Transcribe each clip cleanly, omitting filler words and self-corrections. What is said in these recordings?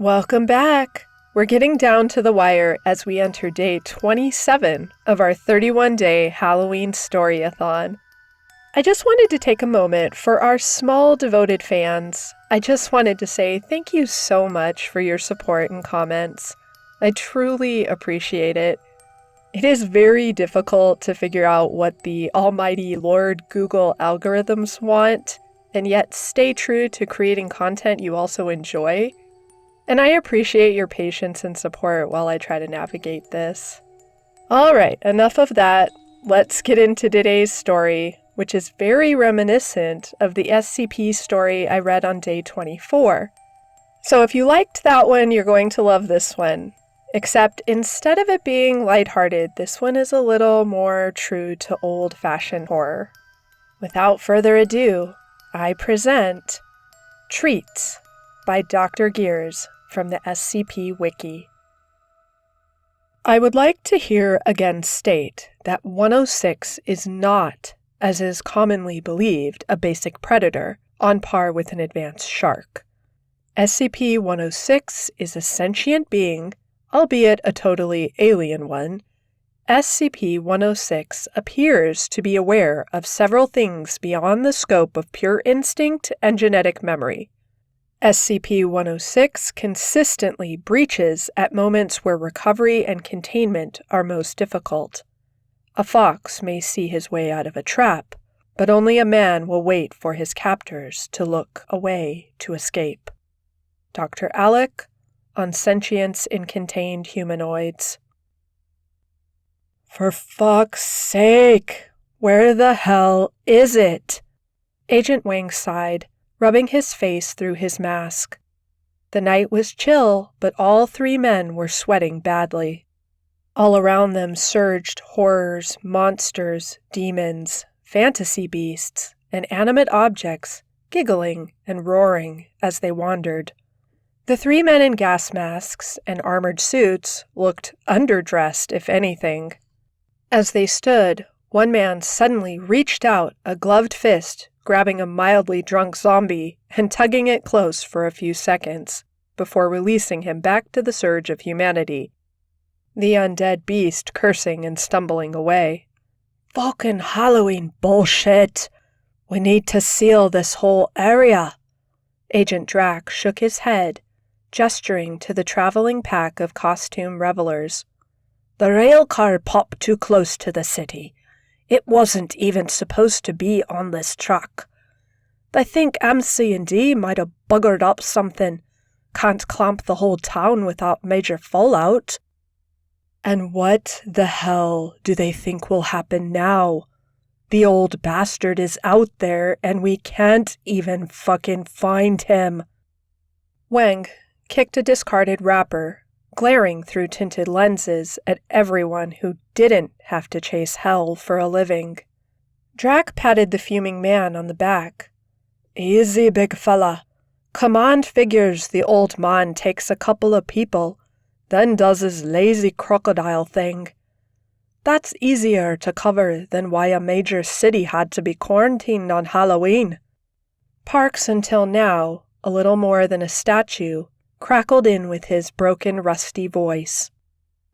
Welcome back! We're getting down to the wire as we enter day 27 of our 31-day Halloween Storyathon. I just wanted to take a moment for our small devoted fans. I just wanted to say thank you so much for your support and comments. I truly appreciate it. It is very difficult to figure out what the almighty Lord Google algorithms want, and yet stay true to creating content you also enjoy. And I appreciate your patience and support while I try to navigate this. Alright, enough of that. Let's get into today's story, which is very reminiscent of the SCP story I read on day 24. So if you liked that one, you're going to love this one. Except instead of it being lighthearted, this one is a little more true to old-fashioned horror. Without further ado, I present Treats by Dr. Gears from the SCP Wiki. I would like to here again state that 106 is not, as is commonly believed, a basic predator on par with an advanced shark. SCP-106 is a sentient being, albeit a totally alien one. SCP-106 appears to be aware of several things beyond the scope of pure instinct and genetic memory. SCP-106 consistently breaches at moments where recovery and containment are most difficult. A fox may see his way out of a trap, but only a man will wait for his captors to look away to escape. Dr. Alec, on Sentience in Contained Humanoids. For fuck's sake! Where the hell is it? Agent Wang sighed, rubbing his face through his mask. The night was chill, but all three men were sweating badly. All around them surged horrors, monsters, demons, fantasy beasts, and animate objects, giggling and roaring as they wandered. The three men in gas masks and armored suits looked underdressed, if anything. As they stood, one man suddenly reached out a gloved fist, grabbing a mildly drunk zombie and tugging it close for a few seconds, before releasing him back to the surge of humanity. The undead beast cursing and stumbling away. Fucking Halloween bullshit! We need to seal this whole area! Agent Drac shook his head, gesturing to the traveling pack of costume revelers. The rail car popped too close to the city. It wasn't even supposed to be on this track. I think MC&D might have buggered up something. Can't clamp the whole town without major fallout. And what the hell do they think will happen now? The old bastard is out there and we can't even fucking find him. Wang kicked a discarded wrapper, glaring through tinted lenses at everyone who didn't have to chase hell for a living. Drac patted the fuming man on the back. Easy, big fella. Command figures the old man takes a couple of people, then does his lazy crocodile thing. That's easier to cover than why a major city had to be quarantined on Halloween. Parks, until now, a little more than a statue, crackled in with his broken, rusty voice.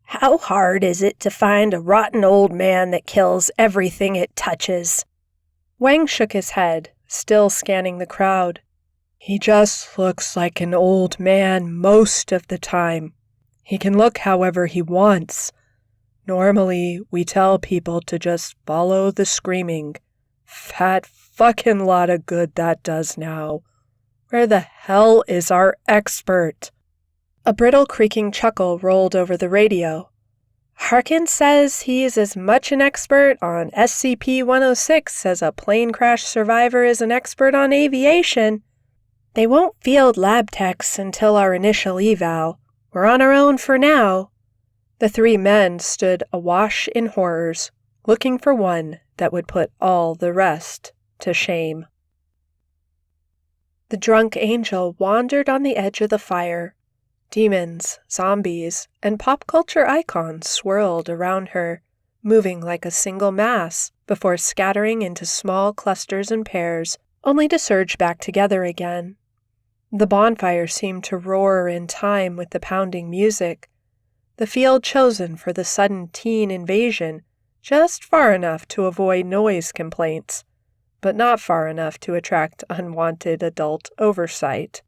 How hard is it to find a rotten old man that kills everything it touches? Wang shook his head, still scanning the crowd. He just looks like an old man most of the time. He can look however he wants. Normally, we tell people to just follow the screaming. Fat fucking lot of good that does now. Where the hell is our expert? A brittle creaking chuckle rolled over the radio. Harkins says he's as much an expert on SCP-106 as a plane crash survivor is an expert on aviation. They won't field lab techs until our initial eval. We're on our own for now. The three men stood awash in horrors, looking for one that would put all the rest to shame. The drunk angel wandered on the edge of the fire. Demons, zombies, and pop culture icons swirled around her, moving like a single mass before scattering into small clusters and pairs, only to surge back together again. The bonfire seemed to roar in time with the pounding music, the field chosen for the sudden teen invasion, just far enough to avoid noise complaints, but not far enough to attract unwanted adult oversight.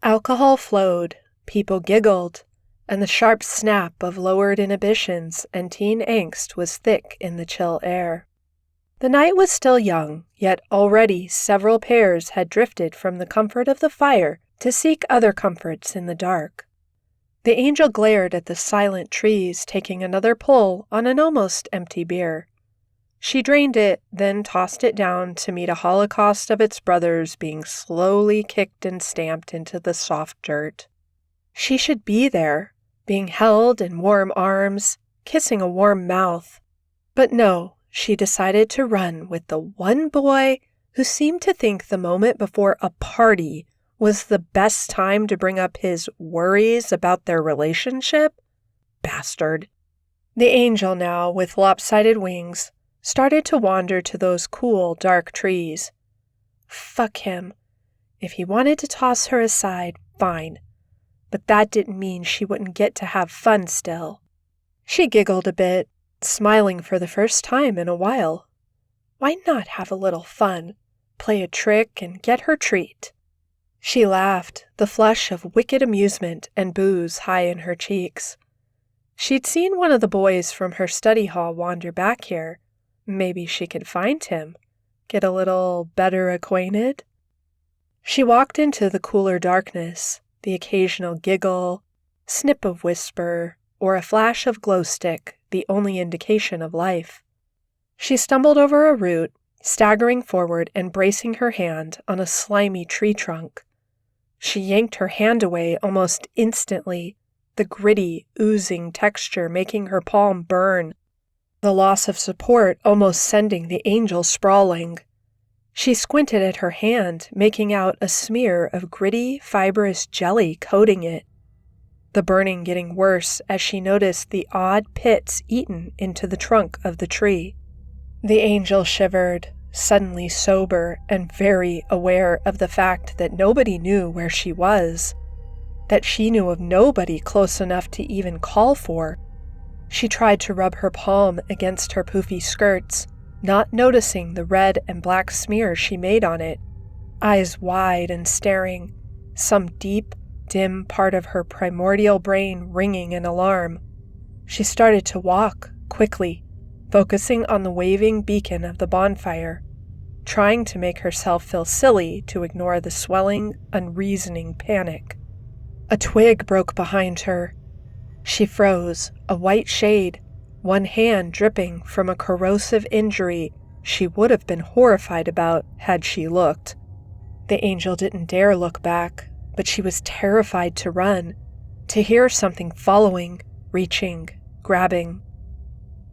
Alcohol flowed, people giggled, and the sharp snap of lowered inhibitions and teen angst was thick in the chill air. The night was still young, yet already several pairs had drifted from the comfort of the fire to seek other comforts in the dark. The angel glared at the silent trees, taking another pull on an almost empty beer. She drained it, then tossed it down to meet a holocaust of its brothers being slowly kicked and stamped into the soft dirt. She should be there, being held in warm arms, kissing a warm mouth. But no, she decided to run with the one boy who seemed to think the moment before a party was the best time to bring up his worries about their relationship. Bastard. The angel now, with lopsided wings, started to wander to those cool, dark trees. Fuck him. If he wanted to toss her aside, fine. But that didn't mean she wouldn't get to have fun still. She giggled a bit, smiling for the first time in a while. Why not have a little fun, play a trick, and get her treat? She laughed, the flush of wicked amusement and booze high in her cheeks. She'd seen one of the boys from her study hall wander back here. Maybe she could find him, get a little better acquainted. She walked into the cooler darkness, the occasional giggle, snip of whisper, or a flash of glow stick, the only indication of life. She stumbled over a root, staggering forward and bracing her hand on a slimy tree trunk. She yanked her hand away almost instantly, the gritty, oozing texture making her palm burn, the loss of support almost sending the angel sprawling. She squinted at her hand, making out a smear of gritty, fibrous jelly coating it, the burning getting worse as she noticed the odd pits eaten into the trunk of the tree. The angel shivered, suddenly sober and very aware of the fact that nobody knew where she was, that she knew of nobody close enough to even call for. She tried to rub her palm against her poofy skirts, not noticing the red and black smear she made on it, eyes wide and staring, some deep, dim part of her primordial brain ringing an alarm. She started to walk, quickly, focusing on the waving beacon of the bonfire, trying to make herself feel silly to ignore the swelling, unreasoning panic. A twig broke behind her. She froze, a white shade, one hand dripping from a corrosive injury she would have been horrified about had she looked. The angel didn't dare look back, but she was terrified to run, to hear something following, reaching, grabbing.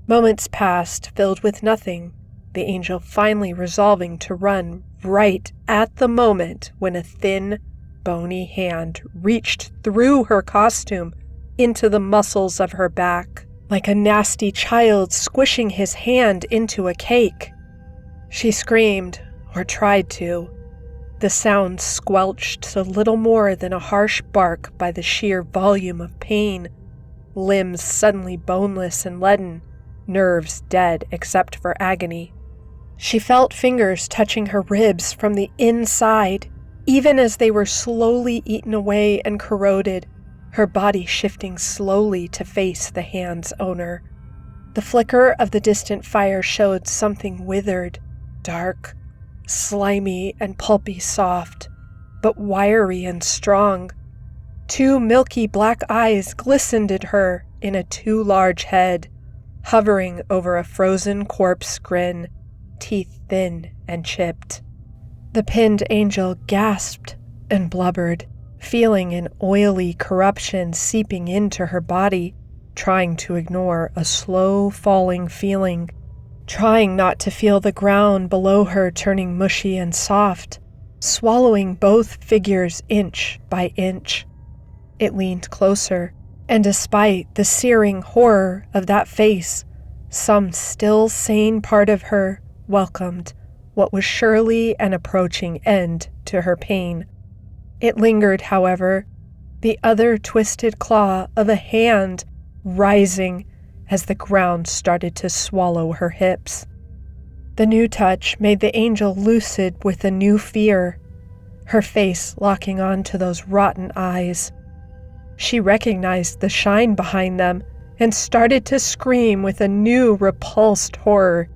Moments passed, filled with nothing, the angel finally resolving to run right at the moment when a thin, bony hand reached through her costume into the muscles of her back, like a nasty child squishing his hand into a cake. She screamed, or tried to. The sound squelched to little more than a harsh bark by the sheer volume of pain, limbs suddenly boneless and leaden, nerves dead except for agony. She felt fingers touching her ribs from the inside, even as they were slowly eaten away and corroded, her body shifting slowly to face the hand's owner. The flicker of the distant fire showed something withered, dark, slimy and pulpy soft, but wiry and strong. Two milky black eyes glistened at her in a too large head, hovering over a frozen corpse grin, teeth thin and chipped. The pinned angel gasped and blubbered, feeling an oily corruption seeping into her body, trying to ignore a slow falling feeling, trying not to feel the ground below her turning mushy and soft, swallowing both figures inch by inch. It leaned closer, and despite the searing horror of that face, some still sane part of her welcomed what was surely an approaching end to her pain. It lingered, however, the other twisted claw of a hand rising as the ground started to swallow her hips. The new touch made the angel lucid with a new fear, her face locking on to those rotten eyes. She recognized the shine behind them and started to scream with a new repulsed horror,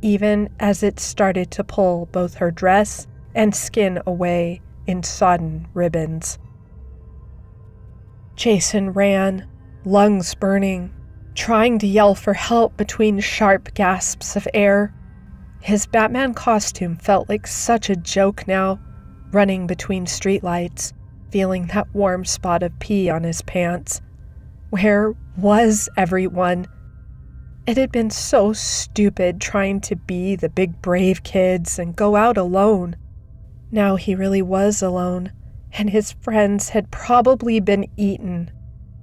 even as it started to pull both her dress and skin away in sodden ribbons. Jason ran, lungs burning, trying to yell for help between sharp gasps of air. His Batman costume felt like such a joke now, running between streetlights, feeling that warm spot of pee on his pants. Where was everyone? It had been so stupid trying to be the big brave kids and go out alone. Now he really was alone, and his friends had probably been eaten.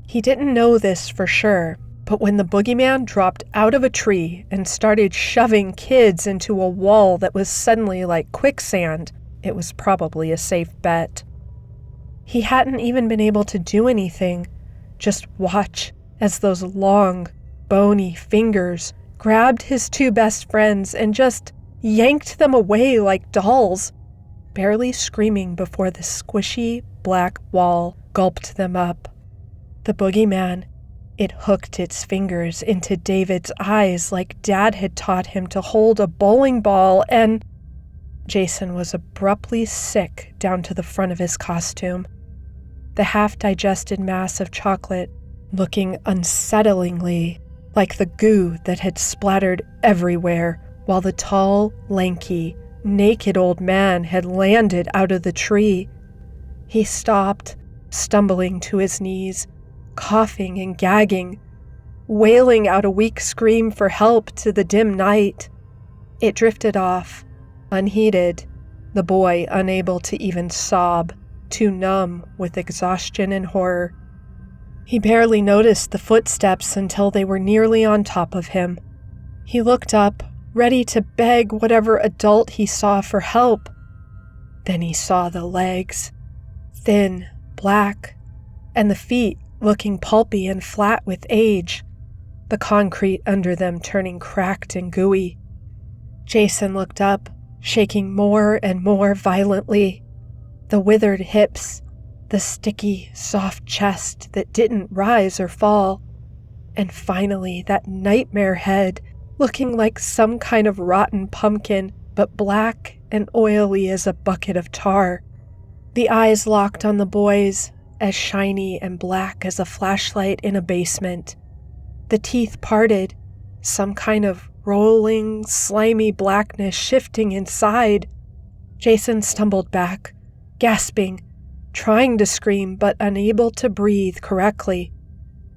He didn't know this for sure, but when the boogeyman dropped out of a tree and started shoving kids into a wall that was suddenly like quicksand, it was probably a safe bet. He hadn't even been able to do anything, just watch as those long, bony fingers grabbed his two best friends and just yanked them away like dolls, barely screaming before the squishy black wall gulped them up. The boogeyman, it hooked its fingers into David's eyes like Dad had taught him to hold a bowling ball, and Jason was abruptly sick down to the front of his costume. The half-digested mass of chocolate looking unsettlingly like the goo that had splattered everywhere while the tall, lanky, naked old man had landed out of the tree. He stopped, stumbling to his knees, coughing and gagging, wailing out a weak scream for help to the dim night. It drifted off, unheeded, the boy unable to even sob, too numb with exhaustion and horror. He barely noticed the footsteps until they were nearly on top of him. He looked up, ready to beg whatever adult he saw for help. Then he saw the legs, thin, black, and the feet looking pulpy and flat with age, the concrete under them turning cracked and gooey. Jason looked up, shaking more and more violently. The withered hips, the sticky, soft chest that didn't rise or fall, and finally that nightmare head looking like some kind of rotten pumpkin, but black and oily as a bucket of tar. The eyes locked on the boys, as shiny and black as a flashlight in a basement. The teeth parted, some kind of rolling, slimy blackness shifting inside. Jason stumbled back, gasping, trying to scream but unable to breathe correctly.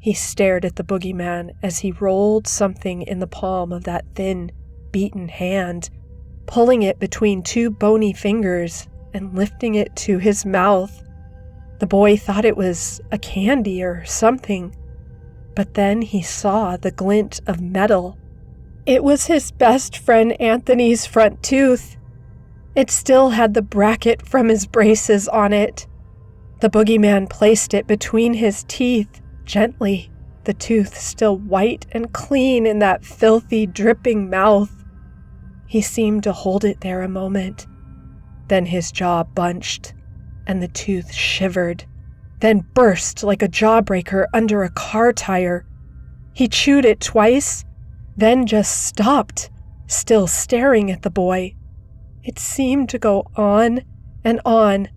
He stared at the boogeyman as he rolled something in the palm of that thin, beaten hand, pulling it between two bony fingers and lifting it to his mouth. The boy thought it was a candy or something, but then he saw the glint of metal. It was his best friend Anthony's front tooth. It still had the bracket from his braces on it. The boogeyman placed it between his teeth, gently, the tooth still white and clean in that filthy, dripping mouth. He seemed to hold it there a moment. Then his jaw bunched, and the tooth shivered, then burst like a jawbreaker under a car tire. He chewed it twice, then just stopped, still staring at the boy. It seemed to go on and on.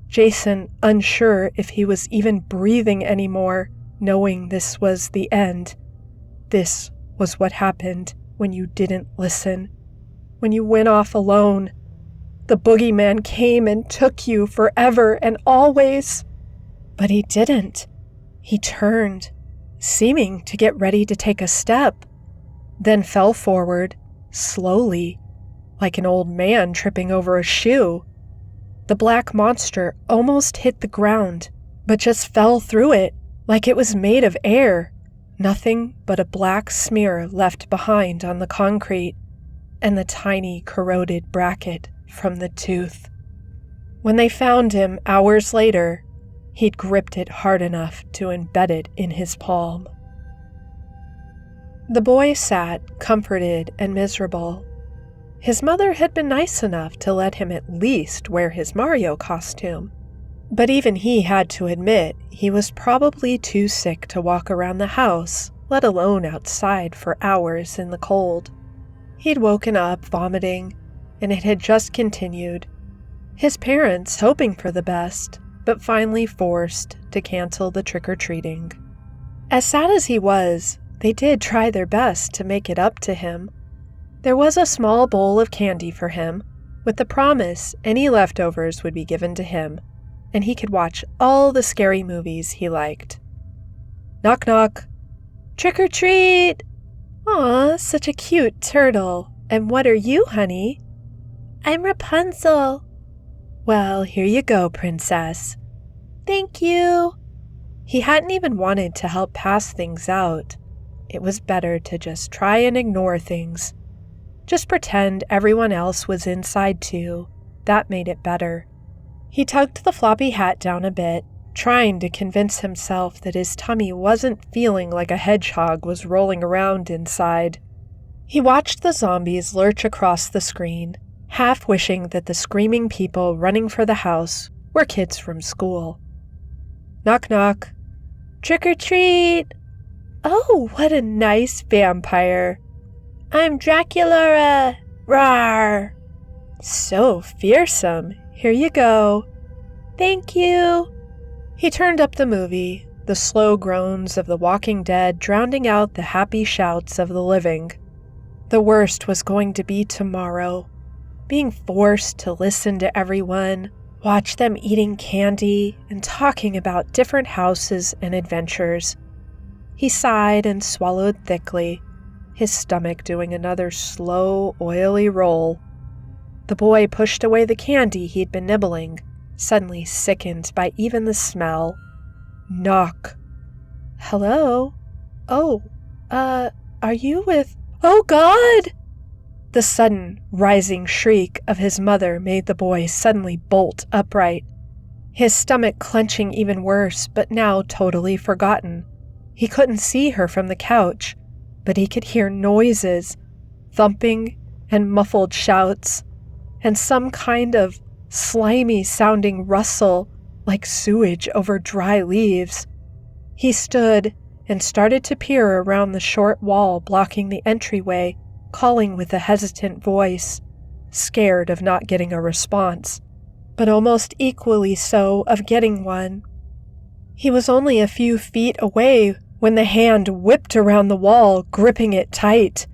Jason, unsure if he was even breathing anymore, knowing this was the end. This was what happened when you didn't listen, when you went off alone. The boogeyman came and took you forever and always. But he didn't. He turned, seeming to get ready to take a step, then fell forward, slowly, like an old man tripping over a shoe. The black monster almost hit the ground, but just fell through it like it was made of air, nothing but a black smear left behind on the concrete, and the tiny corroded bracket from the tooth. When they found him hours later, he'd gripped it hard enough to embed it in his palm. The boy sat, comforted and miserable. His mother had been nice enough to let him at least wear his Mario costume, but even he had to admit he was probably too sick to walk around the house, let alone outside for hours in the cold. He'd woken up vomiting, and it had just continued. His parents hoping for the best, but finally forced to cancel the trick-or-treating. As sad as he was, they did try their best to make it up to him. There was a small bowl of candy for him, with the promise any leftovers would be given to him, and he could watch all the scary movies he liked. Knock knock. Trick or treat! Aw, such a cute turtle. And what are you, honey? I'm Rapunzel. Well, here you go, princess. Thank you. He hadn't even wanted to help pass things out. It was better to just try and ignore things. Just pretend everyone else was inside too. That made it better. He tugged the floppy hat down a bit, trying to convince himself that his tummy wasn't feeling like a hedgehog was rolling around inside. He watched the zombies lurch across the screen, half wishing that the screaming people running for the house were kids from school. Knock knock. Trick or treat! Oh, what a nice vampire. I'm Dracula! Rawr! So fearsome. Here you go. Thank you. He turned up the movie, the slow groans of the walking dead drowning out the happy shouts of the living. The worst was going to be tomorrow. Being forced to listen to everyone, watch them eating candy and talking about different houses and adventures. He sighed and swallowed thickly, his stomach doing another slow, oily roll. The boy pushed away the candy he'd been nibbling, suddenly sickened by even the smell. Knock. Hello? Oh, are you with... Oh, God! The sudden, rising shriek of his mother made the boy suddenly bolt upright, his stomach clenching even worse, but now totally forgotten. He couldn't see her from the couch, but he could hear noises, thumping and muffled shouts, and some kind of slimy-sounding rustle like sewage over dry leaves. He stood and started to peer around the short wall blocking the entryway, calling with a hesitant voice, scared of not getting a response, but almost equally so of getting one. He was only a few feet away when the hand whipped around the wall, gripping it tight.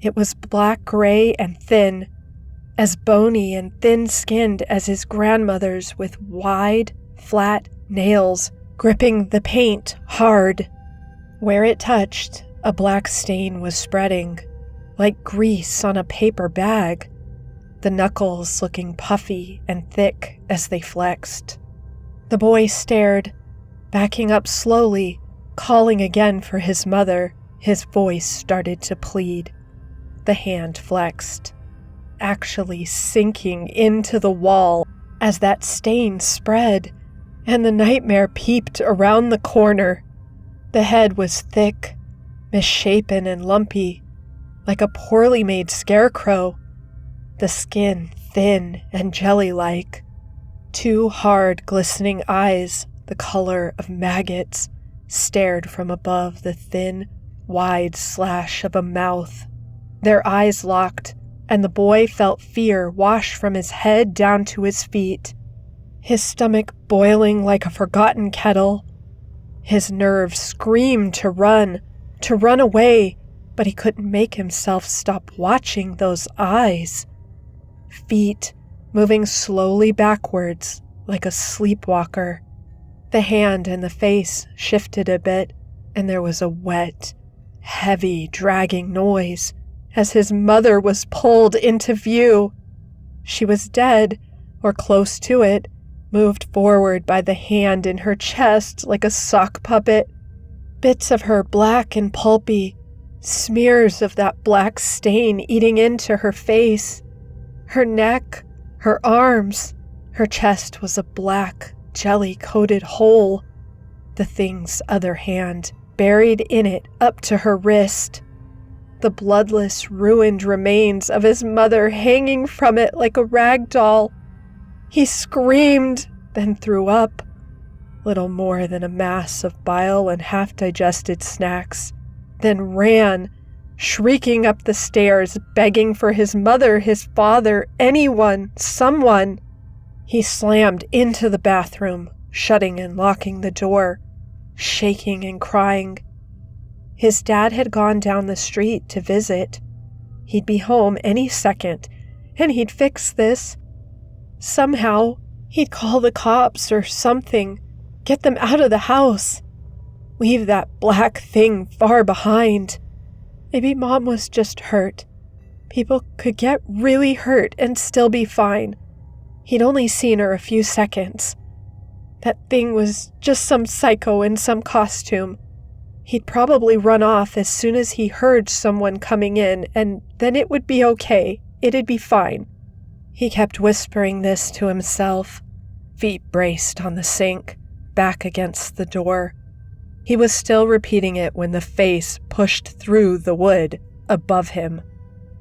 It was black-gray and thin, as bony and thin-skinned as his grandmother's, with wide, flat nails gripping the paint hard. Where it touched, a black stain was spreading, like grease on a paper bag, the knuckles looking puffy and thick as they flexed. The boy stared, backing up slowly, calling again for his mother. His voice started to plead. The hand flexed, actually sinking into the wall as that stain spread, and the nightmare peeped around the corner. The head was thick, misshapen and lumpy, like a poorly made scarecrow. The skin thin and jelly-like. Two hard, glistening eyes, the color of maggots, stared from above the thin, wide slash of a mouth. Their eyes locked, and the boy felt fear wash from his head down to his feet, his stomach boiling like a forgotten kettle. His nerves screamed to run away, but he couldn't make himself stop watching those eyes. Feet moving slowly backwards like a sleepwalker. The hand and the face shifted a bit, and there was a wet, heavy, dragging noise as his mother was pulled into view. She was dead, or close to it, moved forward by the hand in her chest like a sock puppet. Bits of her black and pulpy, smears of that black stain eating into her face, her neck, her arms, Her chest was a black, jelly-coated hole, the thing's other hand buried in it up to her wrist. The bloodless, ruined remains of his mother hanging from it like a rag doll. He screamed, then threw up, little more than a mass of bile and half-digested snacks, then ran, shrieking up the stairs, begging for his mother, his father, anyone, someone. He slammed into the bathroom, shutting and locking the door, shaking and crying. His dad had gone down the street to visit. He'd be home any second, and he'd fix this. Somehow, he'd call the cops or something, get them out of the house. Leave that black thing far behind. Maybe Mom was just hurt. People could get really hurt and still be fine. He'd only seen her a few seconds. That thing was just some psycho in some costume. He'd probably run off as soon as he heard someone coming in, and then it would be okay. It'd be fine. He kept whispering this to himself, feet braced on the sink, back against the door. He was still repeating it when the face pushed through the wood above him.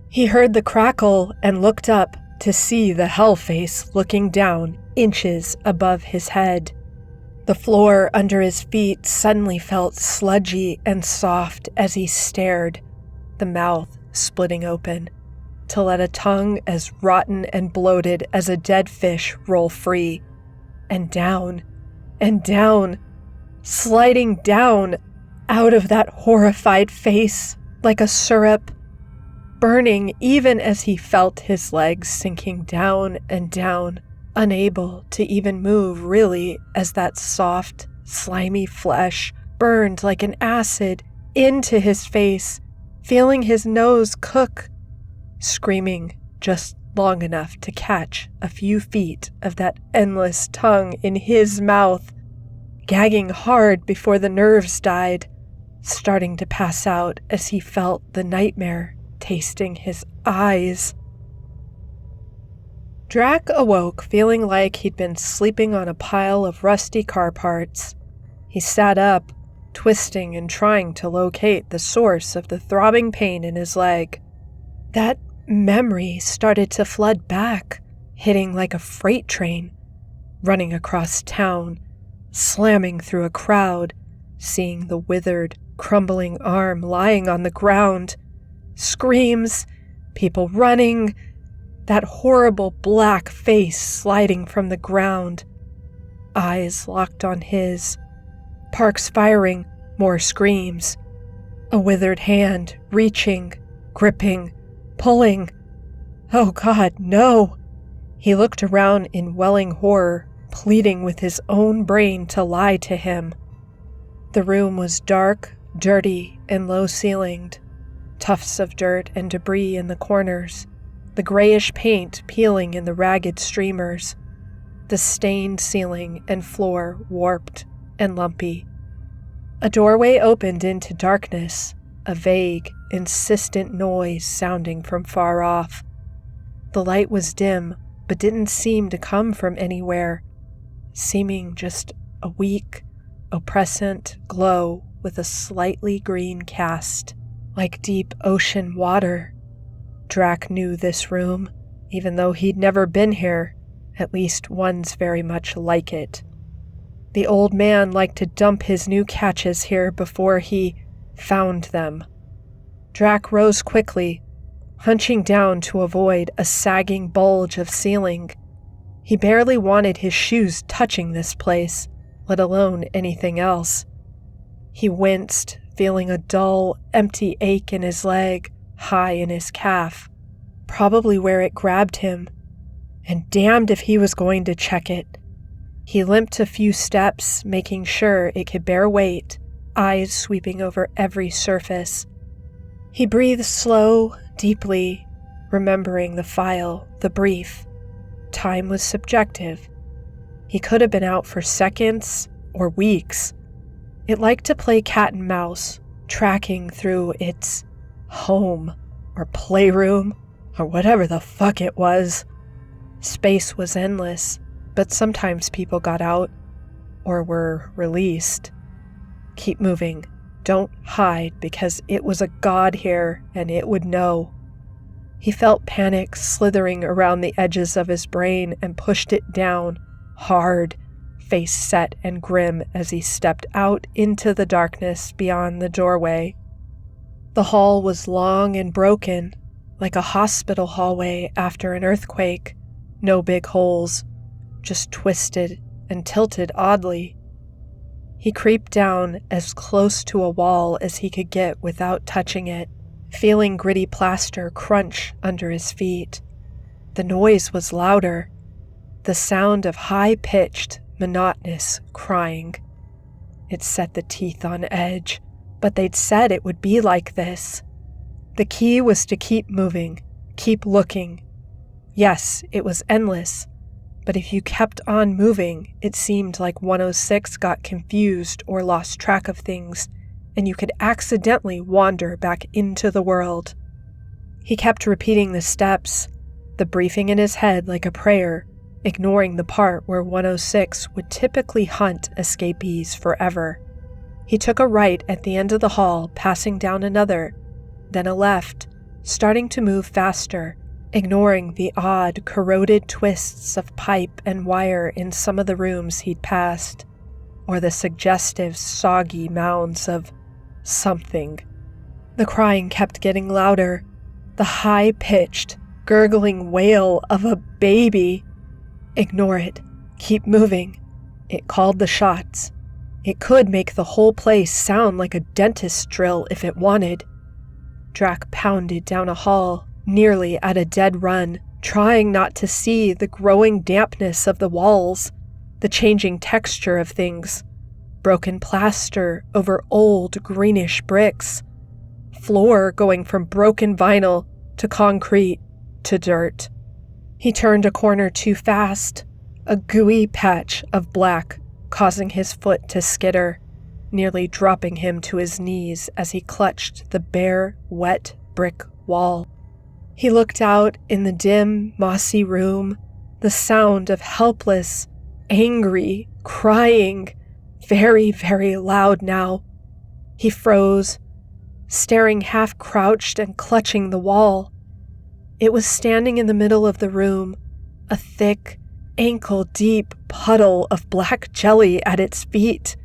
He heard the crackle and looked up to see the hell face looking down inches above his head. The floor under his feet suddenly felt sludgy and soft as he stared, the mouth splitting open, to let a tongue as rotten and bloated as a dead fish roll free, and down, sliding down out of that horrified face like a syrup, burning even as he felt his legs sinking down and down, unable to even move really as that soft, slimy flesh burned like an acid into his face, feeling his nose cook, screaming just long enough to catch a few feet of that endless tongue in his mouth, gagging hard before the nerves died, starting to pass out as he felt the nightmare tasting his eyes. Drac awoke feeling like he'd been sleeping on a pile of rusty car parts. He sat up, twisting and trying to locate the source of the throbbing pain in his leg. That memory started to flood back, hitting like a freight train, running across town, slamming through a crowd, seeing the withered, crumbling arm lying on the ground, screams, people running, that horrible black face sliding from the ground, eyes locked on his, Parks firing, more screams, a withered hand reaching, gripping, pulling. Oh God, no! He looked around in welling horror, pleading with his own brain to lie to him. The room was dark, dirty, and low-ceilinged. Tufts of dirt and debris in the corners, the grayish paint peeling in the ragged streamers, the stained ceiling and floor warped and lumpy. A doorway opened into darkness, a vague, insistent noise sounding from far off. The light was dim, but didn't seem to come from anywhere, seeming just a weak, oppressant glow with a slightly green cast, like deep ocean water. Drac knew this room, even though he'd never been here. At least one's very much like it. The old man liked to dump his new catches here before he found them. Drac rose quickly, hunching down to avoid a sagging bulge of ceiling. He barely wanted his shoes touching this place, let alone anything else. He winced, feeling a dull, empty ache in his leg, high in his calf, probably where it grabbed him, and damned if he was going to check it. He limped a few steps, making sure it could bear weight, eyes sweeping over every surface. He breathed slow, deeply, remembering the file, the brief. Time was subjective. He could have been out for seconds or weeks. It liked to play cat and mouse, tracking through its home or playroom or whatever the fuck it was. Space was endless, but sometimes people got out or were released. Keep moving. Don't hide, because it was a god here and it would know. He felt panic slithering around the edges of his brain and pushed it down, hard, face set and grim as he stepped out into the darkness beyond the doorway. The hall was long and broken, like a hospital hallway after an earthquake. No big holes, just twisted and tilted oddly. He creeped down as close to a wall as he could get without touching it, feeling gritty plaster crunch under his feet. The noise was louder, the sound of high-pitched, monotonous crying. It set the teeth on edge, but they'd said it would be like this. The key was to keep moving, keep looking. Yes, it was endless, but if you kept on moving, it seemed like 106 got confused or lost track of things, and you could accidentally wander back into the world. He kept repeating the steps, the briefing in his head like a prayer, ignoring the part where 106 would typically hunt escapees forever. He took a right at the end of the hall, passing down another, then a left, starting to move faster, ignoring the odd, corroded twists of pipe and wire in some of the rooms he'd passed, or the suggestive, soggy mounds of something. The crying kept getting louder, the high-pitched, gurgling wail of a baby. Ignore it. Keep moving. It called the shots. It could make the whole place sound like a dentist's drill if it wanted. Drac pounded down a hall, nearly at a dead run, trying not to see the growing dampness of the walls, the changing texture of things, broken plaster over old greenish bricks, floor going from broken vinyl to concrete to dirt. He turned a corner too fast, a gooey patch of black causing his foot to skitter, nearly dropping him to his knees as he clutched the bare, wet brick wall. He looked out in the dim, mossy room, the sound of helpless, angry crying, very, very loud now. He froze, staring half-crouched and clutching the wall. It was standing in the middle of the room, a thick, ankle-deep puddle of black jelly at its feet.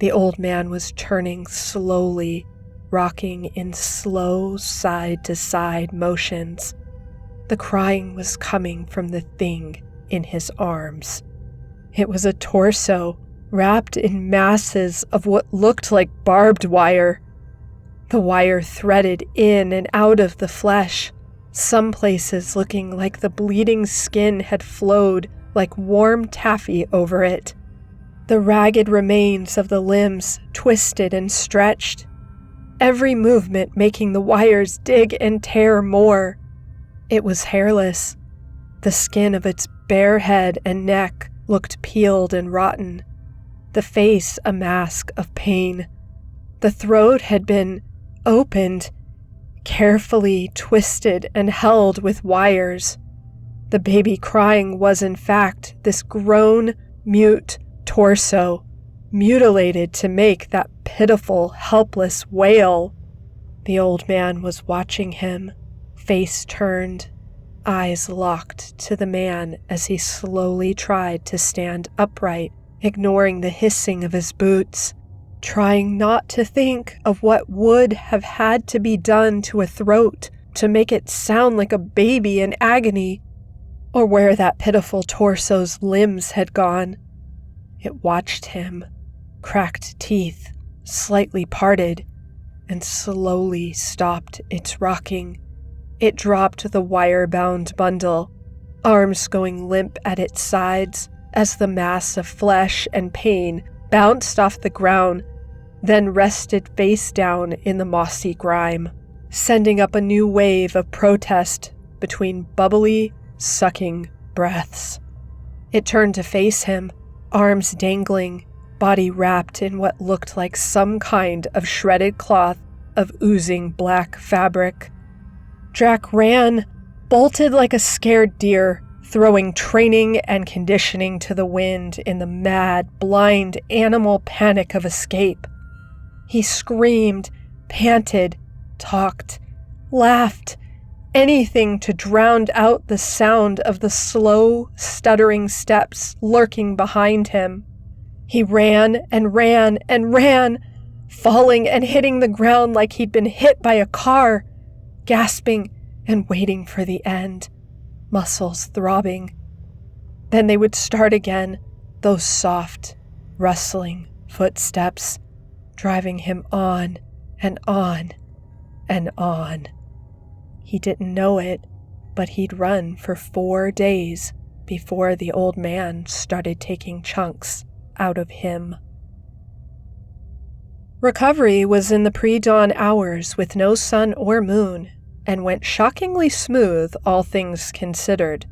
The old man was turning slowly, rocking in slow side-to-side motions. The crying was coming from the thing in his arms. It was a torso, wrapped in masses of what looked like barbed wire. The wire threaded in and out of the flesh, some places looking like the bleeding skin had flowed like warm taffy over it. The ragged remains of the limbs twisted and stretched, every movement making the wires dig and tear more. It was hairless. The skin of its bare head and neck looked peeled and rotten, the face a mask of pain. The throat had been opened, carefully twisted and held with wires. The baby crying was in fact this grown, mute torso, mutilated to make that pitiful, helpless wail. The old man was watching him, face turned, eyes locked to the man as he slowly tried to stand upright, ignoring the hissing of his boots, trying not to think of what would have had to be done to a throat to make it sound like a baby in agony, or where that pitiful torso's limbs had gone. It watched him, cracked teeth, slightly parted, and slowly stopped its rocking. It dropped the wire-bound bundle, arms going limp at its sides as the mass of flesh and pain bounced off the ground, then rested face down in the mossy grime, sending up a new wave of protest between bubbly, sucking breaths. It turned to face him, arms dangling, body wrapped in what looked like some kind of shredded cloth of oozing black fabric. Drac ran, bolted like a scared deer, throwing training and conditioning to the wind in the mad, blind animal panic of escape. He screamed, panted, talked, laughed, anything to drown out the sound of the slow, stuttering steps lurking behind him. He ran and ran and ran, falling and hitting the ground like he'd been hit by a car, gasping and waiting for the end, muscles throbbing. Then they would start again, those soft, rustling footsteps, driving him on and on and on. He didn't know it, but he'd run for 4 days before the old man started taking chunks out of him. Recovery was in the pre-dawn hours with no sun or moon, and went shockingly smooth, all things considered.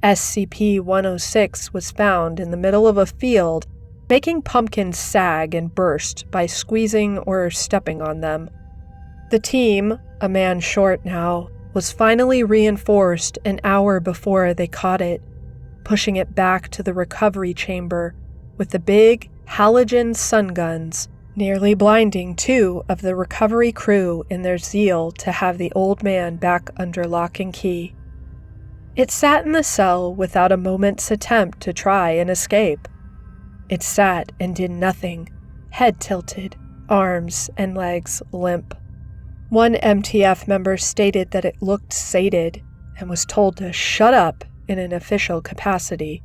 SCP-106 was found in the middle of a field, making pumpkins sag and burst by squeezing or stepping on them. The team, a man short now, was finally reinforced an hour before they caught it, pushing it back to the recovery chamber with the big halogen sun guns, nearly blinding 2 of the recovery crew in their zeal to have the old man back under lock and key. It sat in the cell without a moment's attempt to try and escape. It sat and did nothing, head tilted, arms and legs limp. One MTF member stated that it looked sated and was told to shut up in an official capacity.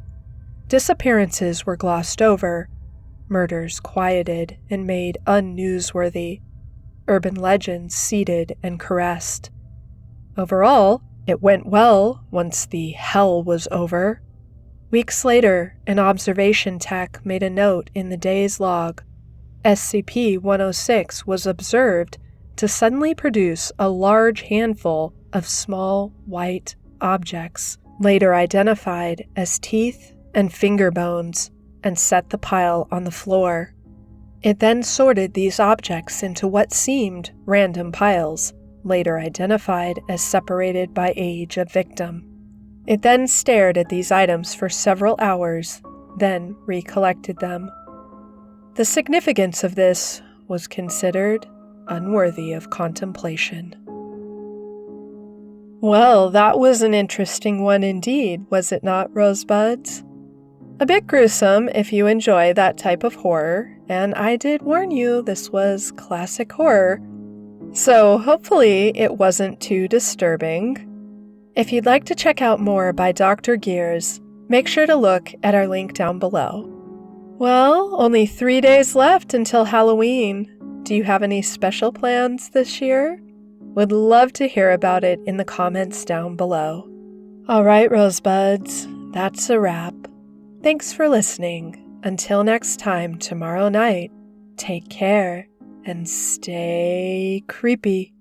Disappearances were glossed over, murders quieted and made unnewsworthy, urban legends seeded and caressed. Overall, it went well once the hell was over. Weeks later, an observation tech made a note in the day's log. SCP-106 was observed to suddenly produce a large handful of small white objects, later identified as teeth and finger bones, and set the pile on the floor. It then sorted these objects into what seemed random piles, later identified as separated by age of victim. It then stared at these items for several hours, then recollected them. The significance of this was considered unworthy of contemplation. Well, that was an interesting one indeed, was it not, Rosebuds? A bit gruesome if you enjoy that type of horror, and I did warn you this was classic horror, so hopefully it wasn't too disturbing. If you'd like to check out more by Dr. Gears, make sure to look at our link down below. Well, only 3 days left until Halloween. Do you have any special plans this year? Would love to hear about it in the comments down below. All right, Rosebuds, that's a wrap. Thanks for listening. Until next time tomorrow night, take care and stay creepy.